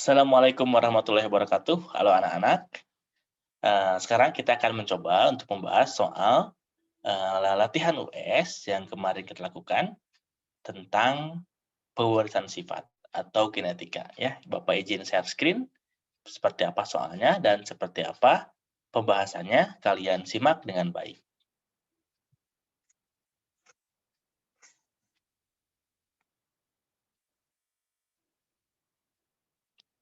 Assalamualaikum warahmatullahi wabarakatuh. Halo anak-anak. Sekarang kita akan mencoba untuk membahas soal latihan US yang kemarin kita lakukan tentang pewarisan sifat atau kinetika. Ya, Bapak izin share screen seperti apa soalnya dan seperti apa pembahasannya. Kalian simak dengan baik.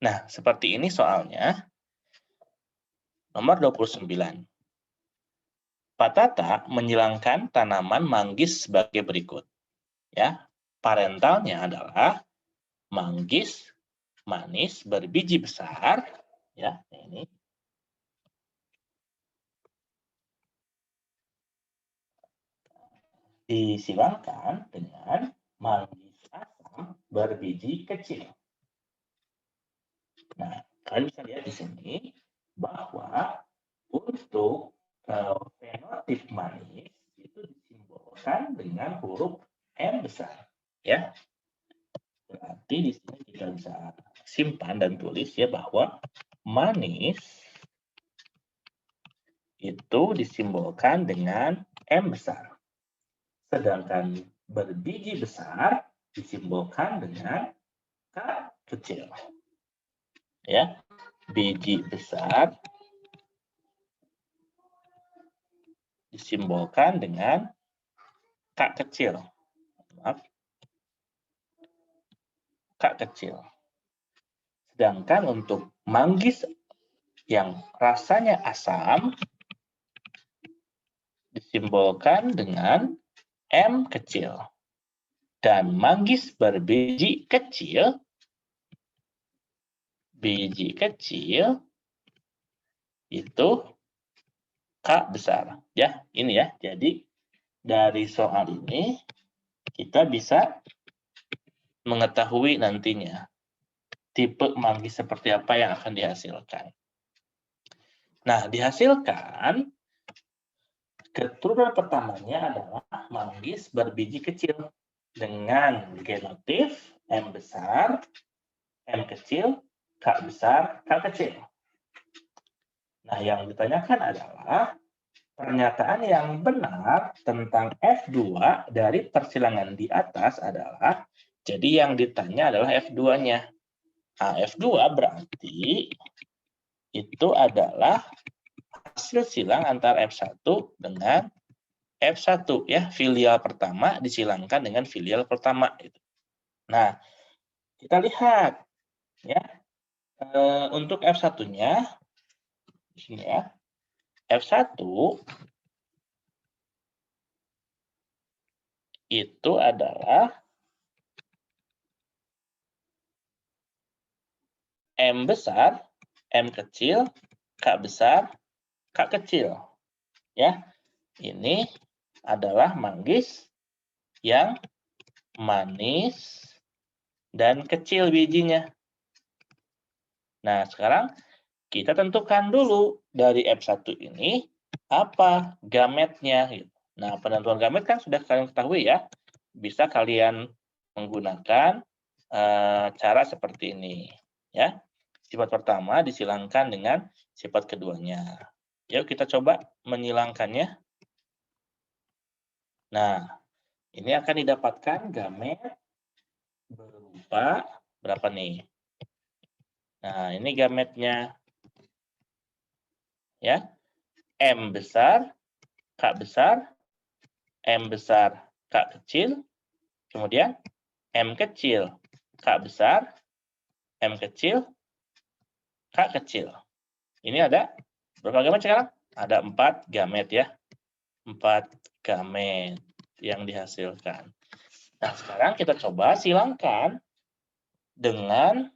Nah, seperti ini soalnya. Nomor 29. Pak Tata menyilangkan tanaman manggis sebagai berikut. Ya, parentalnya adalah manggis manis berbiji besar, ya, ini. Disilangkan dengan manggis asam berbiji kecil. Nah, kalian bisa lihat di sini bahwa untuk fenotip manis itu disimbolkan dengan huruf M besar, ya. Berarti di sini kita bisa simpan dan tulis ya bahwa manis itu disimbolkan dengan M besar. Sedangkan berbiji besar disimbolkan dengan K kecil. Ya, biji besar disimbolkan dengan K kecil. Maaf. K kecil. Sedangkan untuk manggis yang rasanya asam disimbolkan dengan M kecil. Dan manggis berbiji kecil, biji kecil itu K besar. Ya, ini ya. Jadi dari soal ini kita bisa mengetahui nantinya tipe manggis seperti apa yang akan dihasilkan. Nah, dihasilkan keturunan pertamanya adalah manggis berbiji kecil dengan genotif M besar, M kecil, K besar, K kecil. Nah, yang ditanyakan adalah pernyataan yang benar tentang F2 dari persilangan di atas adalah, jadi yang ditanya adalah F2-nya. Nah, F2 berarti itu adalah hasil silang antara F1 dengan F1 ya, filial pertama disilangkan dengan filial pertama. Nah, kita lihat ya, untuk F1-nya di sini ya. F1 itu adalah M besar, M kecil, K besar, K kecil. Ya, ini adalah manggis yang manis dan kecil bijinya. Nah, sekarang kita tentukan dulu dari F1 ini apa gametnya. Nah, penentuan gamet kan sudah kalian ketahui ya. Bisa kalian menggunakan cara seperti ini. Ya, sifat pertama disilangkan dengan sifat keduanya. Yuk kita coba menyilangkannya. Nah, ini akan didapatkan gamet berupa berapa nih? Nah, ini gametnya. Ya, M besar, K besar, M besar, K kecil, kemudian M kecil, K besar, M kecil, K kecil. Ini ada berapa gamet sekarang? Ada 4 gamet ya. 4 gamet yang dihasilkan. Nah, sekarang kita coba silangkan dengan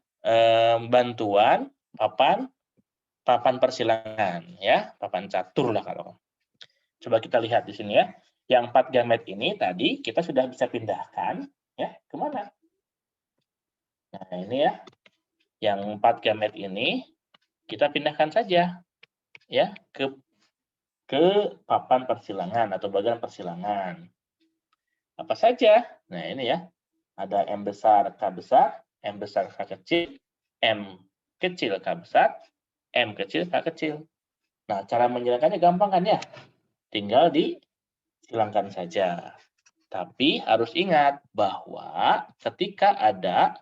bantuan papan persilangan ya, papan catur lah kalau. Coba kita lihat di sini ya. Yang 4 gamet ini tadi kita sudah bisa pindahkan ya, kemana? Nah, ini ya. Yang 4 gamet ini kita pindahkan saja ya ke papan persilangan atau bagian persilangan. Apa saja? Nah, ini ya. Ada M besar, K besar, M besar, K kecil, M kecil K besar, M kecil K kecil. Nah, cara menjalankannya gampang kan ya? Tinggal disilangkan saja. Tapi harus ingat bahwa ketika ada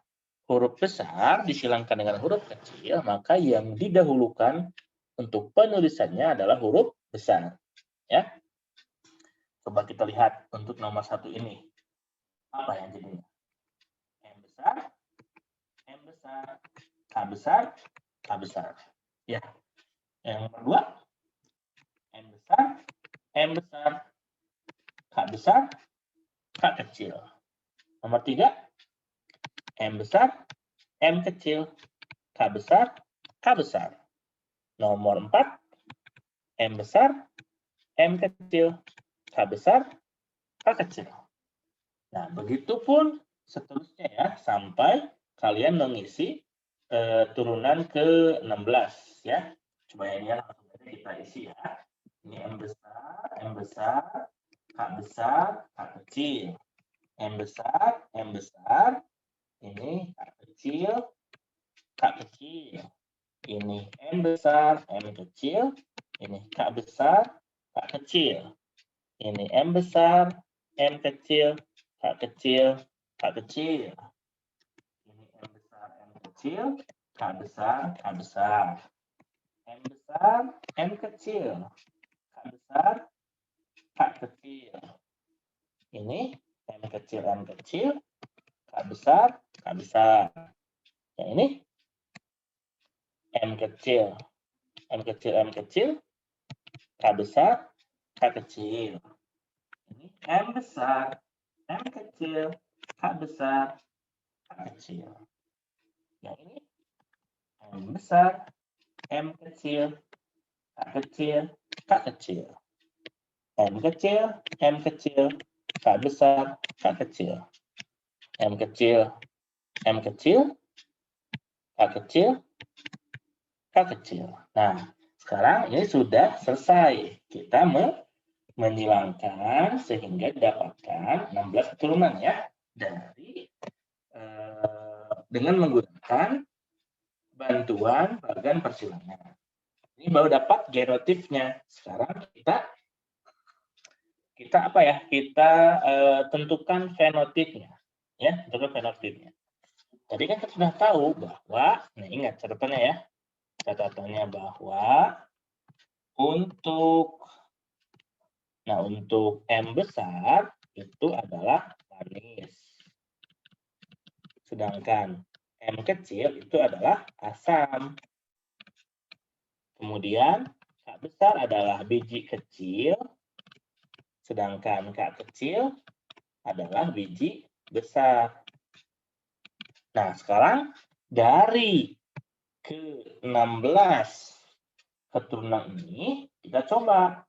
huruf besar disilangkan dengan huruf kecil, maka yang didahulukan untuk penulisannya adalah huruf besar. Ya, coba kita lihat untuk nomor 1 ini. Apa yang jadinya? M besar, M besar, K besar, K besar. Ya, yang nomor 2, M besar, M besar, K besar, K kecil. Nomor 3, M besar, M kecil, K besar, K besar. Nomor 4, M besar, M kecil, K besar, K kecil. Nah, begitupun seterusnya ya, sampai kalian mengisi turunan ke-16 ya. Coba ini ya, langsung aja kita isi ya. Ini M besar, K besar, K kecil. M besar, ini K kecil, K kecil. Ini M besar, M kecil. Ini K besar, K kecil. Ini M besar, M kecil, K kecil, K kecil. Ini M besar, M kecil, K besar, K besar. M besar, M kecil, K besar, K kecil. Ini M kecil, K besar, K besar. Yang ini M kecil, M kecil, K besar, K kecil. Ini M besar, M kecil, K besar, K kecil. Yang ini M besar, M kecil, K kecil, K kecil. M kecil, K besar, K kecil. M kecil, K kecil, K kecil. Nah, sekarang ini sudah selesai. Kita menghilangkan sehingga didapatkan 16 keturunan ya dari dengan menggunakan bantuan bagan persilangan. Ini baru dapat genotifnya. Sekarang kita apa ya? Kita tentukan fenotipnya. Ya, tentukan fenotipnya. Tadi kan kita sudah tahu bahwa, nah ingat catatannya ya. Catatannya bahwa untuk M besar itu adalah manis. Sedangkan M kecil itu adalah asam. Kemudian K besar adalah biji kecil, sedangkan K kecil adalah biji besar. Nah, sekarang dari ke-16 keturunan ini, kita coba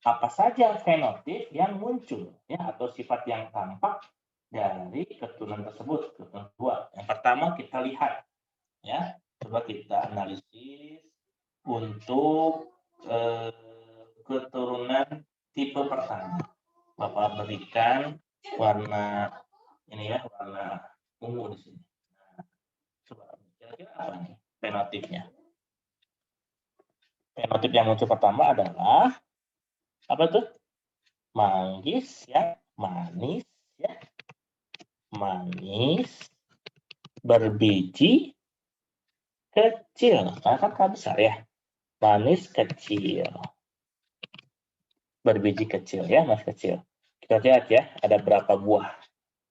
apa saja fenotip yang muncul ya atau sifat yang tampak dari keturunan tersebut, keturunan kedua. Yang pertama kita lihat ya, coba kita analisis untuk keturunan tipe pertama. Bapak berikan warna ini ya, warna ungu di sini. Nah, coba kira-kira apa nih fenotipnya? Fenotip yang muncul pertama adalah apa tuh? Manggis ya, manis ya. Manis berbiji kecil. Karena kan besar ya. Manis kecil. Berbiji kecil ya, manis kecil. Kita lihat ya, ada berapa buah.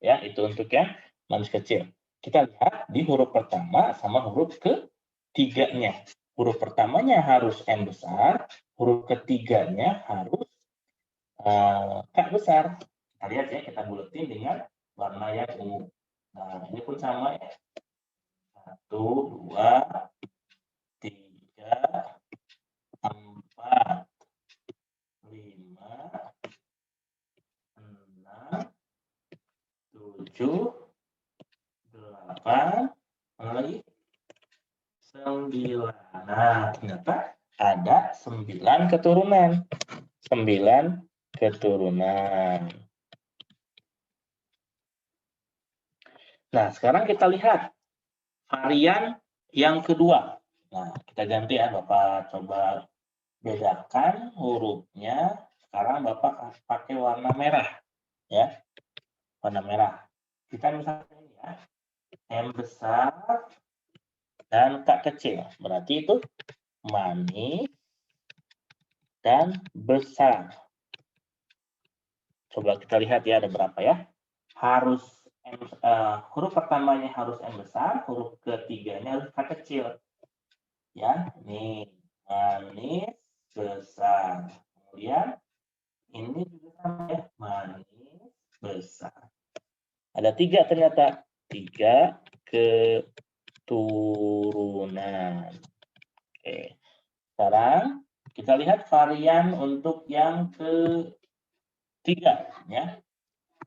Ya, itu untuk yang manis kecil. Kita lihat di huruf pertama sama huruf ketiganya. Huruf pertamanya harus M besar, huruf ketiganya harus K besar. Kita lihat ya, kita buletin dengan warna yang ungu. Nah, ini pun sama ya. 1, 2, 3, 4, 5, 6, 7, 8, mana lagi? 9. Nah, ternyata ada 9 keturunan. 9 keturunan. Nah, sekarang kita lihat varian yang kedua. Nah, kita ganti ya, Bapak coba bedakan hurufnya. Sekarang Bapak pakai warna merah, ya, warna merah. Kita misalnya ini ya, M besar dan K kecil. Berarti itu manis dan besar. Coba kita lihat ya, ada berapa ya. Harus huruf pertamanya harus M besar, huruf ketiganya harus K kecil. Ya, nih, manis besar. Kemudian ini juga sama ya, manis besar. Ada 3 ternyata. 3 keturunan. Oke. Sekarang kita lihat varian untuk yang ketiga ya.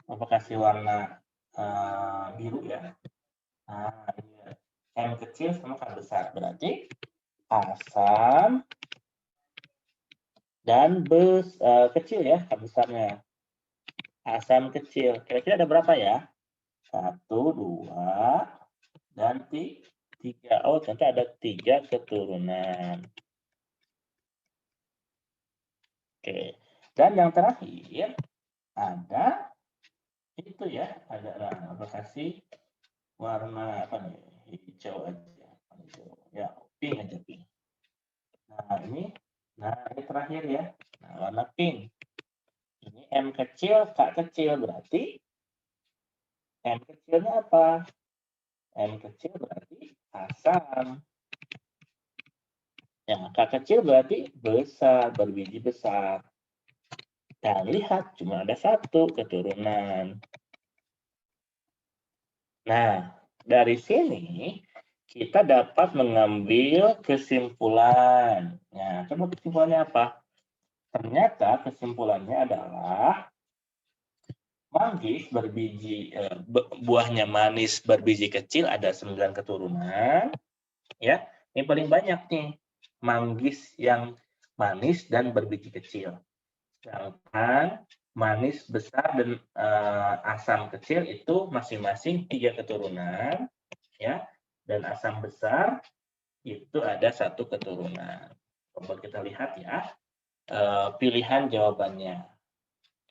Bapak kasih warna biru ya. Nah, ini M kecil sama K besar. Berarti asam dan kecil ya, K besarnya. Asam kecil. Kira-kira ada berapa ya? 1, 2, dan 3. Oh, ternyata ada 3 keturunan. Oke. Dan yang terakhir ada itu ya, ada apa kasih warna apa nih? Hijau aja. Hijau. Ya, pink aja pink. Nah, ini terakhir ya. Nah, warna pink. Ini M kecil, K kecil berarti M kecilnya apa? M kecil berarti asam. Yang K kecil berarti besar, berbiji besar. Dan lihat, cuma ada 1 keturunan. Nah, dari sini kita dapat mengambil kesimpulan. Nah, coba kesimpulannya apa? Ternyata kesimpulannya adalah manggis berbiji buahnya manis berbiji kecil ada 9 keturunan. Ya, ini paling banyak nih manggis yang manis dan berbiji kecil. Sedangkan manis besar dan asam kecil itu masing-masing 3 keturunan, ya. Dan asam besar itu ada 1 keturunan. Coba kita lihat ya pilihan jawabannya.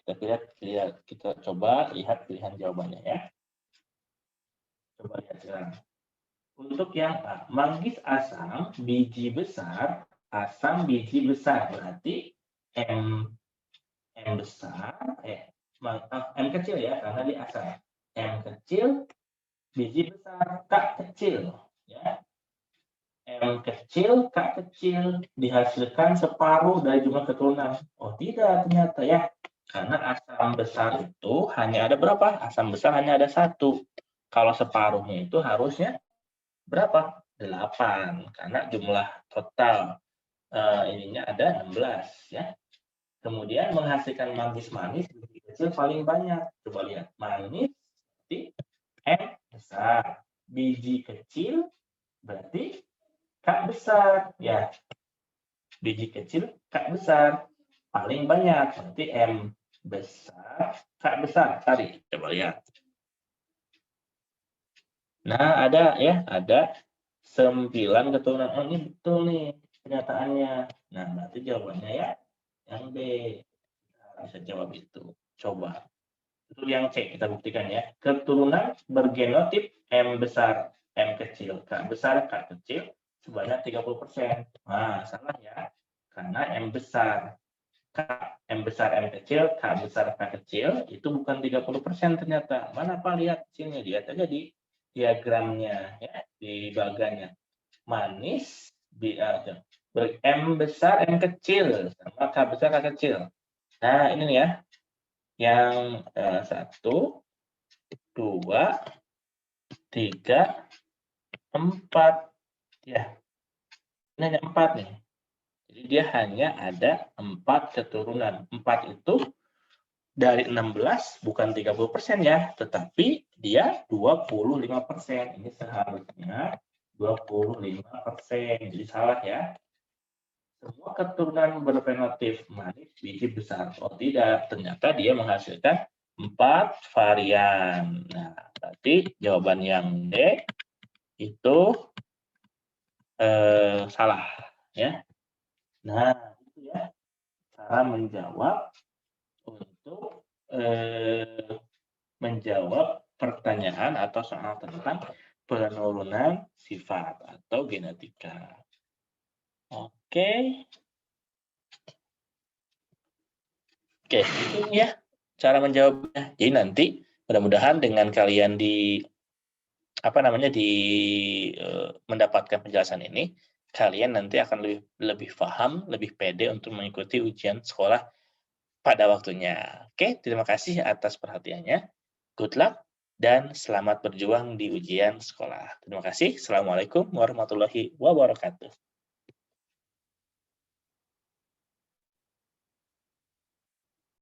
Kita coba lihat pilihan jawabannya ya. Coba lihat sekarang. Untuk yang A, manggis asam biji besar, asam biji besar berarti M besar, M kecil ya, karena di asam. M kecil, biji besar, K kecil. Ya. M kecil, K kecil, dihasilkan separuh dari jumlah keturunan. Oh tidak, ternyata ya. Karena asam besar itu hanya ada berapa? Asam besar hanya ada 1. Kalau separuhnya itu harusnya berapa? 8. Karena jumlah total ininya ada 16. Ya. Kemudian menghasilkan manis-manis biji kecil paling banyak. Coba lihat, manis berarti M besar, biji kecil berarti K besar, ya. Biji kecil K besar, paling banyak berarti M besar, K besar. Tadi coba lihat. Nah, ada ya, ada 9 keturunan. Oh, ini betul nih kenyataannya. Nah, berarti jawabannya ya yang B. Bisa jawab itu. Coba. Itu yang C, kita buktikan ya. Keturunan bergenotip M besar, M kecil, K besar, K kecil, sebanyak 30%. Nah, salah ya. Karena M besar, M besar, M kecil, K besar, K kecil, itu bukan 30% ternyata. Mana Pak? Lihat sini, lihat aja di diagramnya, ya, di baganya. Manis, M besar, M kecil, sama K besar, K kecil. Nah, ini nih ya, yang 1, 2, 3, 4. Ya, ini hanya 4 nih. Jadi dia hanya ada 4 keturunan. 4 itu dari 16 bukan 30% ya, tetapi dia 25%. Ini seharusnya 25%. Jadi salah ya. Semua keturunan berfenotip manis biji besar. Oh tidak, ternyata dia menghasilkan 4 varian. Nah, berarti jawaban yang D itu salah, ya. Nah, itu ya cara menjawab untuk menjawab pertanyaan atau soal tentang penurunan sifat atau genetika. Oke. Oke, itu ya cara menjawabnya. Jadi nanti mudah-mudahan dengan kalian mendapatkan penjelasan ini, kalian nanti akan lebih paham, lebih pede untuk mengikuti ujian sekolah pada waktunya. Oke, terima kasih atas perhatiannya. Good luck dan selamat berjuang di ujian sekolah. Terima kasih. Assalamualaikum warahmatullahi wabarakatuh.